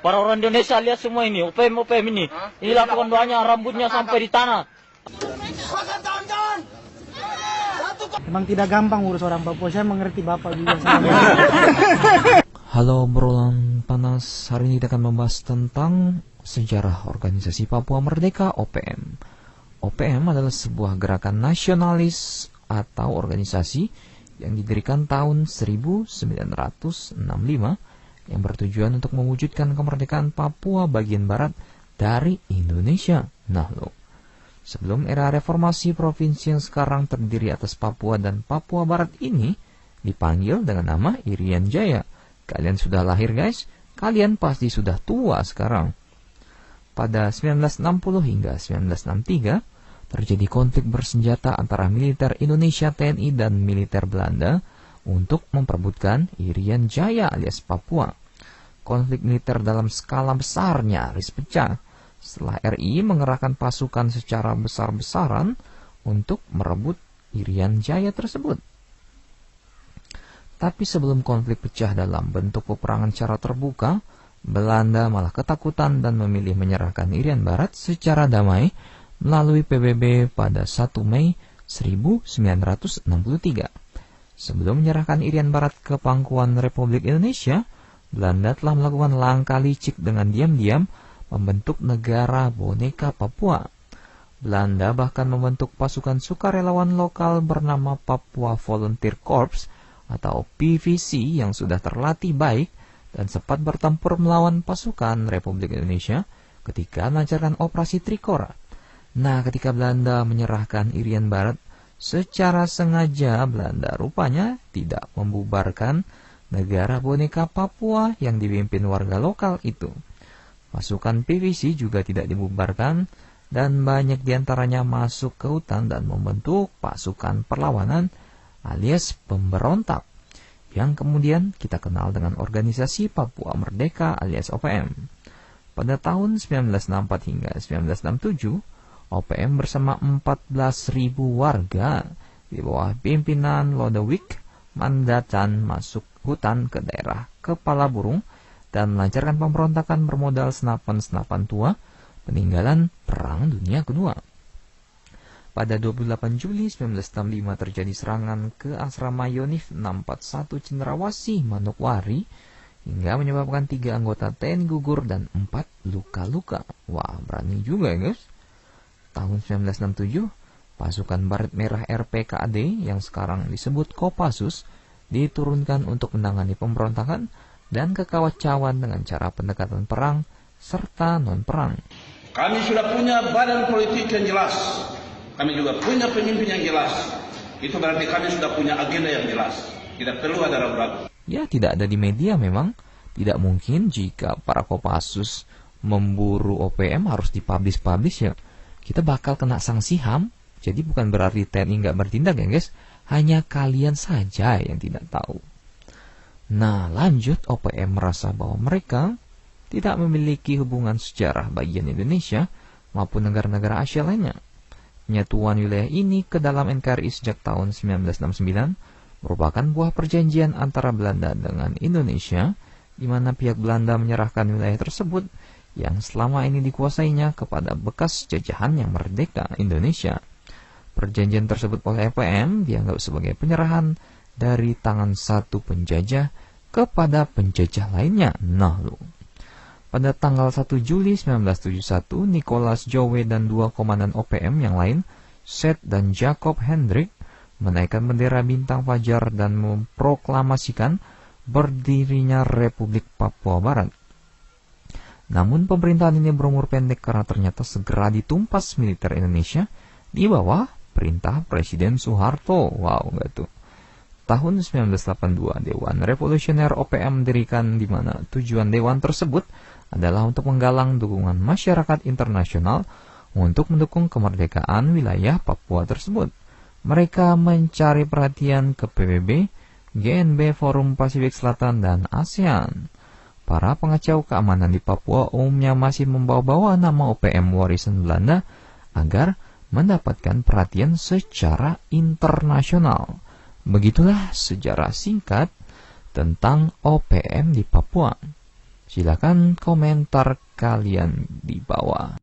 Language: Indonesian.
Para orang Indonesia lihat semua ini, OPM ini. Ini lakukan doanya, rambutnya sampai di tanah. Memang tidak gampang urus orang Papua, saya mengerti Bapak juga. Halo obrolan panas, hari ini kita akan membahas tentang sejarah organisasi Papua Merdeka OPM. OPM adalah sebuah gerakan nasionalis atau organisasi yang didirikan tahun 1965 yang bertujuan untuk mewujudkan kemerdekaan Papua bagian barat dari Indonesia. Nah loh, sebelum era reformasi, provinsi yang sekarang terdiri atas Papua dan Papua Barat ini dipanggil dengan nama Irian Jaya. Kalian sudah lahir guys? Kalian pasti sudah tua sekarang. Pada 1960 hingga 1963, terjadi konflik bersenjata antara militer Indonesia TNI dan militer Belanda untuk memperebutkan Irian Jaya alias Papua. Konflik militer dalam skala besar nyaris pecah setelah RI mengerahkan pasukan secara besar-besaran untuk merebut Irian Jaya tersebut. Tapi sebelum konflik pecah dalam bentuk peperangan secara terbuka, Belanda malah ketakutan dan memilih menyerahkan Irian Barat secara damai melalui PBB pada 1 Mei 1963. Sebelum menyerahkan Irian Barat ke pangkuan Republik Indonesia, Belanda telah melakukan langkah licik dengan diam-diam membentuk negara boneka Papua. Belanda bahkan membentuk pasukan sukarelawan lokal bernama Papua Volunteer Corps atau PVC yang sudah terlatih baik dan sempat bertempur melawan pasukan Republik Indonesia ketika melancarkan operasi Trikora. Nah, ketika Belanda menyerahkan Irian Barat, secara sengaja Belanda rupanya tidak membubarkan negara boneka Papua yang dipimpin warga lokal itu. Pasukan PVC juga tidak dibubarkan dan banyak diantaranya masuk ke hutan dan membentuk pasukan perlawanan alias pemberontak yang kemudian kita kenal dengan Organisasi Papua Merdeka alias OPM. Pada tahun 1964 hingga 1967, OPM bersama 14.000 warga di bawah pimpinan Lodewijk Mandattan masuk hutan ke daerah Kepala Burung dan melancarkan pemberontakan bermodal senapan-senapan tua peninggalan Perang Dunia Kedua. Pada 28 Juli 1965 terjadi serangan ke asrama Yonif 641 Cenderawasih, Manokwari, hingga menyebabkan 3 anggota TNI gugur dan 4 luka-luka. Wah, berani juga ya guys. Tahun 1967, pasukan Baret Merah RPKAD yang sekarang disebut Kopassus diturunkan untuk menangani pemberontakan dan kekacauan dengan cara pendekatan perang serta non-perang. Kami sudah punya badan politik yang jelas. Kami juga punya pemimpin yang jelas. Itu berarti kami sudah punya agenda yang jelas. Tidak perlu ada ragu-ragu. Ya, tidak ada di media memang. Tidak mungkin jika para Kopassus memburu OPM harus dipublish ya. Kita bakal kena sanksi HAM. Jadi bukan berarti TNI nggak bertindak ya guys. Hanya kalian saja yang tidak tahu. Nah, lanjut, OPM merasa bahwa mereka tidak memiliki hubungan sejarah bagian Indonesia maupun negara-negara Asia lainnya. Penyatuan wilayah ini ke dalam NKRI sejak tahun 1969 merupakan buah perjanjian antara Belanda dengan Indonesia, di mana pihak Belanda menyerahkan wilayah tersebut yang selama ini dikuasainya kepada bekas jajahan yang merdeka Indonesia. Perjanjian tersebut oleh OPM dianggap sebagai penyerahan dari tangan satu penjajah kepada penjajah lainnya. Nah loh. Pada tanggal 1 Juli 1971, Nicholas Jowe dan 2 komandan OPM yang lain, Seth dan Jacob Hendrik, menaikkan bendera bintang fajar dan memproklamasikan berdirinya Republik Papua Barat. Namun pemerintahan ini berumur pendek karena ternyata segera ditumpas militer Indonesia di bawah perintah Presiden Soeharto. Wow, enggak tuh. Tahun 1982, Dewan Revolusioner OPM didirikan di mana tujuan dewan tersebut adalah untuk menggalang dukungan masyarakat internasional untuk mendukung kemerdekaan wilayah Papua tersebut. Mereka mencari perhatian ke PBB, GNB, Forum Pasifik Selatan, dan ASEAN. Para pengacau keamanan di Papua umumnya masih membawa-bawa nama OPM warisan Belanda agar mendapatkan perhatian secara internasional. Begitulah sejarah singkat tentang OPM di Papua. Silakan komentar kalian di bawah.